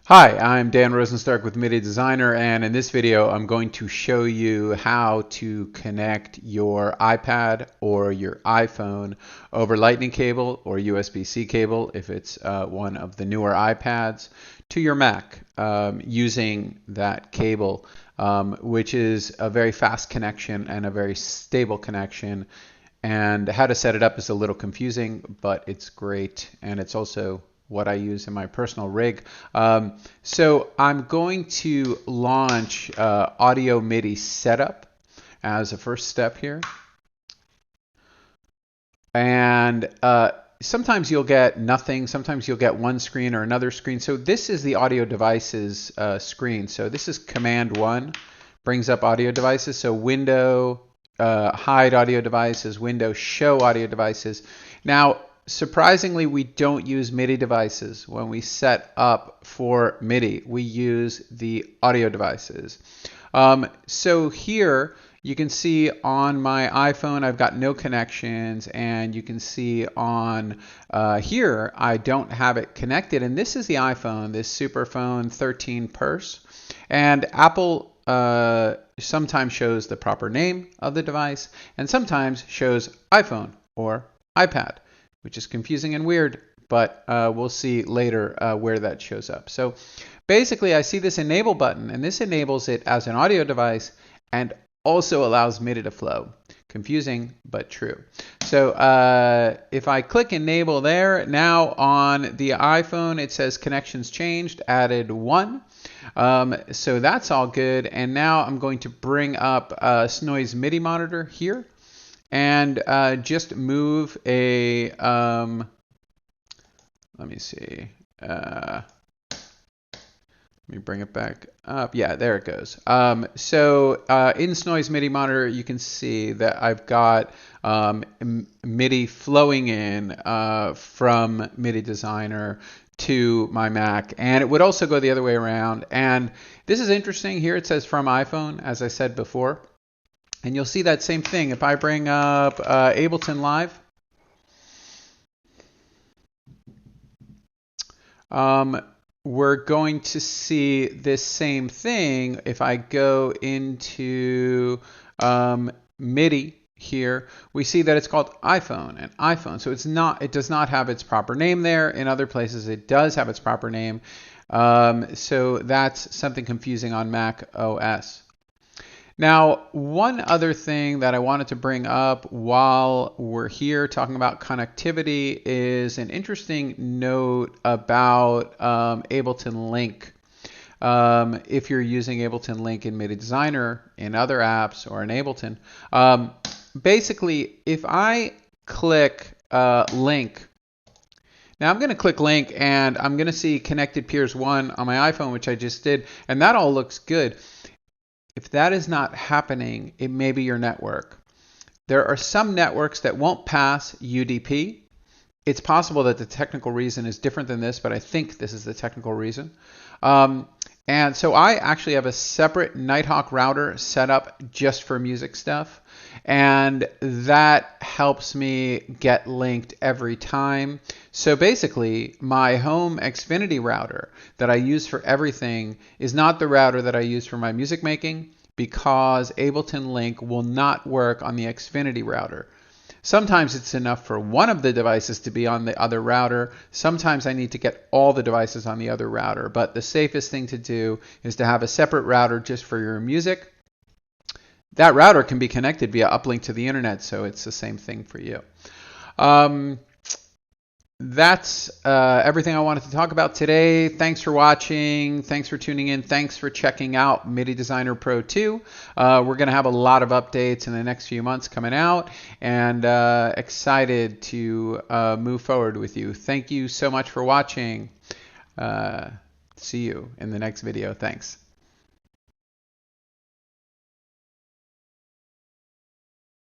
Hi, I'm Dan Rosenstark with MIDI Designer, and in this video I'm going to show you how to connect your iPad or your iPhone over Lightning cable or USB-C cable if it's one of the newer iPads to your Mac using that cable, which is a very fast connection and a very stable connection. And how to set it up is a little confusing, but it's great, and it's also what I use in my personal rig. So I'm going to launch Audio MIDI Setup as a first step here. And sometimes you'll get nothing. Sometimes you'll get one screen or another screen. So this is the audio devices screen. So this is Command 1, brings up audio devices. So window, hide audio devices, window, show audio devices. Now, surprisingly, we don't use MIDI devices when we set up for MIDI. We use the audio devices. So here you can see on my iPhone I've got no connections, and you can see on here I don't have it connected. And this is the iPhone, this Superphone 13 Purse. And Apple sometimes shows the proper name of the device and sometimes shows iPhone or iPad, which is confusing and weird, but we'll see later where that shows up. So basically I see this enable button, and this enables it as an audio device and also allows MIDI to flow. Confusing, but true. So if I click enable there, now on the iPhone it says connections changed, added 1. So that's all good. And now I'm going to bring up Snoy's MIDI monitor here and just move a, let me see, let me bring it back up. Yeah, there it goes. So in Snoy's MIDI monitor, you can see that I've got MIDI flowing in from MIDI Designer to my Mac, and it would also go the other way around. And this is interesting. Here it says from iPhone, as I said before. And you'll see that same thing. If I bring up Ableton Live, we're going to see this same thing. If I go into MIDI here, we see that it's called iPhone and iPhone. So it does not have its proper name there. In other places, it does have its proper name. So that's something confusing on macOS. Now, one other thing that I wanted to bring up while we're here talking about connectivity is an interesting note about Ableton Link. If you're using Ableton Link in MIDI Designer, in other apps, or in Ableton, basically, if I click Link, now I'm going to click Link, and I'm going to see Connected Peers 1 on my iPhone, which I just did, and that all looks good. If that is not happening, it may be your network. There are some networks that won't pass UDP. It's possible that the technical reason is different than this, but I think this is the technical reason. And so I actually have a separate Nighthawk router set up just for music stuff, and that helps me get linked every time. So basically, my home Xfinity router that I use for everything is not the router that I use for my music making, because Ableton Link will not work on the Xfinity router. Sometimes it's enough for one of the devices to be on the other router. Sometimes I need to get all the devices on the other router. But the safest thing to do is to have a separate router just for your music. That router can be connected via uplink to the internet, so it's the same thing for you. That's everything I wanted to talk about today. Thanks for watching. Thanks for tuning in. Thanks for checking out MIDI Designer Pro 2. We're going to have a lot of updates in the next few months coming out, and excited to move forward with you. Thank you so much for watching. See you in the next video. Thanks.